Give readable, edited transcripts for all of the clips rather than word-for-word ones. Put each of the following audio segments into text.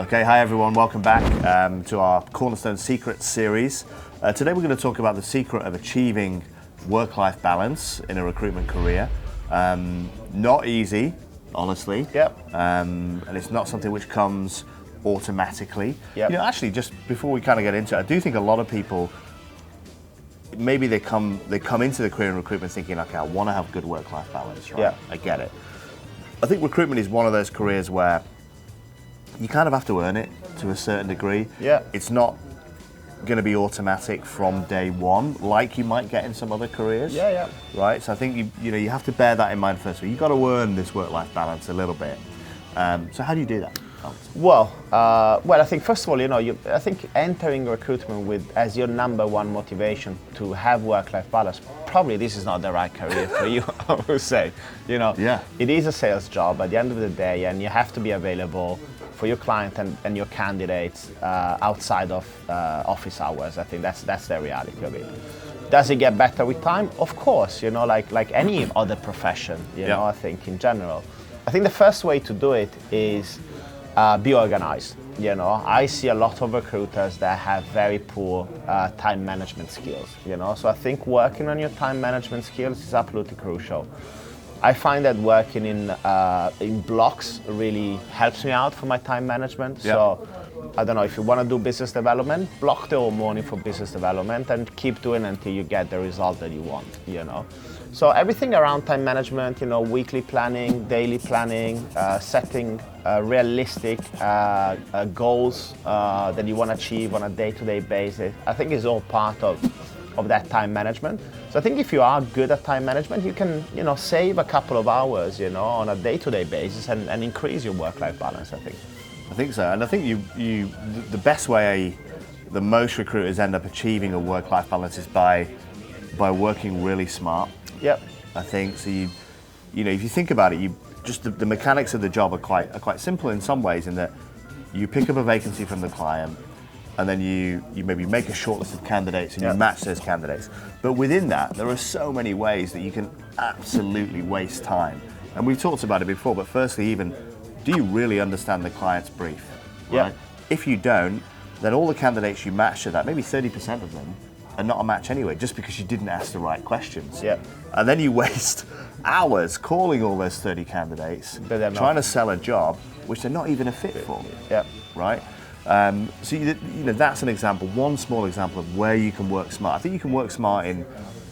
Okay, hi everyone, welcome back to our Cornerstone Secrets series. Today we're going to talk about the secret of achieving work-life balance in a recruitment career. Not easy, honestly. Yep. And it's not something which comes automatically. Yep. You know, actually, just before we kind of get into it, I do think a lot of people, maybe they come into the career in recruitment thinking, okay, I want to have good work-life balance, right? Yeah. I get it. I think recruitment is one of those careers where you kind of have to earn it to a certain degree. Yeah. It's not going to be automatic from day one, like you might get in some other careers. Yeah. Right. So I think you have to bear that in mind first. So you got to earn this work-life balance a little bit. So how do you do that? Well, I think first of all, I think entering recruitment with as your number one motivation to have work-life balance, probably this is not the right career for you. I would say, Yeah. It is a sales job at the end of the day, and you have to be available for your client and your candidates outside of office hours. I think that's the reality of it. Does it get better with time? Of course, like any other profession, I think in general. I think the first way to do it is be organized. I see a lot of recruiters that have very poor time management skills, So I think working on your time management skills is absolutely crucial. I find that working in blocks really helps me out for my time management. Yeah. So I don't know, if you want to do business development, block the whole morning for business development and keep doing it until you get the result that you want, So everything around time management, weekly planning, daily planning, setting realistic goals that you want to achieve on a day-to-day basis, I think is all part of that time management. So I think if you are good at time management, you can, save a couple of hours, on a day-to-day basis and increase your work-life balance, I think. I think so, and I think the best way the most recruiters end up achieving a work-life balance is by working really smart. Yep. I think so. If you think about it, the mechanics of the job are quite simple in some ways, in that you pick up a vacancy from the client, and then you maybe make a short list of candidates and you match those candidates. But within that, there are so many ways that you can absolutely waste time. And we've talked about it before, but firstly, even, do you really understand the client's brief? Right? Yeah. If you don't, then all the candidates you match to that, maybe 30% of them, are not a match anyway, just because you didn't ask the right questions. Yeah. And then you waste hours calling all those 30 candidates, trying to sell a job which they're not even a fit for. Yeah. Right? So that's an example, one small example of where you can work smart. I think you can work smart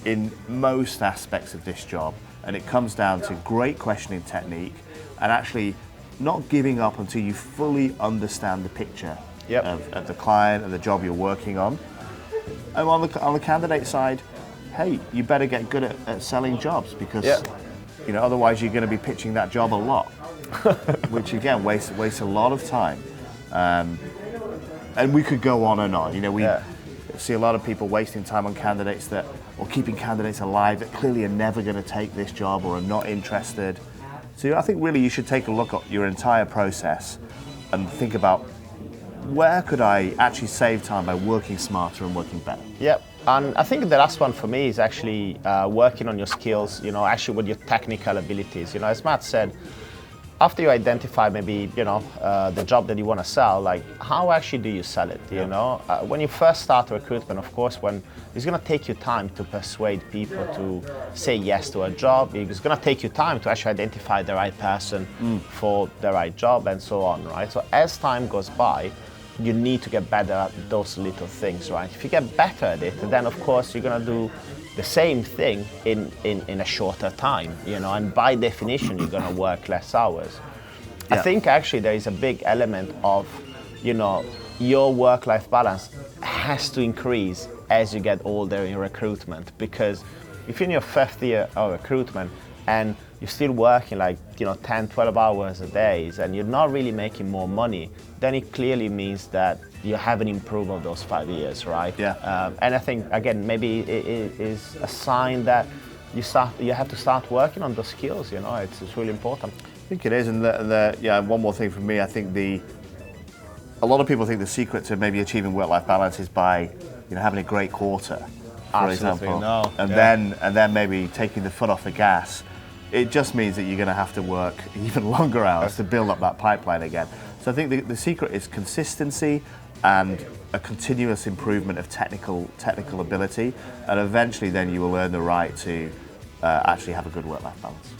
in most aspects of this job, and it comes down to great questioning technique and actually not giving up until you fully understand the picture of the client and the job you're working on. And on the candidate side, hey, you better get good at selling jobs, because otherwise you're going to be pitching that job a lot, which again wastes a lot of time. And we could go on and on. We see a lot of people wasting time on candidates or keeping candidates alive that clearly are never going to take this job or are not interested. So I think really you should take a look at your entire process and think about, where could I actually save time by working smarter and working better? Yep. And I think the last one for me is actually working on your skills, actually with your technical abilities. As Matt said, after you identify maybe, the job that you want to sell, like, how actually do you sell it, When you first start recruitment, of course, when it's going to take you time to persuade people to say yes to a job, it's going to take you time to actually identify the right person for the right job and so on, right? So as time goes by, you need to get better at those little things, right? If you get better at it, then of course you're gonna do the same thing in a shorter time, and by definition you're gonna work less hours. I think actually there is a big element of, your work-life balance has to increase as you get older in recruitment, because if you're in your 5th year of recruitment and you're still working 10, 12 hours a day and you're not really making more money, then it clearly means that you haven't improved over those 5 years, right? Yeah. And I think, again, maybe it is a sign that you have to start working on those skills, it's really important. I think it is, and one more thing from me, I think a lot of people think the secret to maybe achieving work-life balance is by having a great quarter, for example, and then maybe taking the foot off the gas. It just means that you're going to have to work even longer hours to build up that pipeline again. So I think the secret is consistency and a continuous improvement of technical ability, and eventually then you will earn the right to actually have a good work-life balance.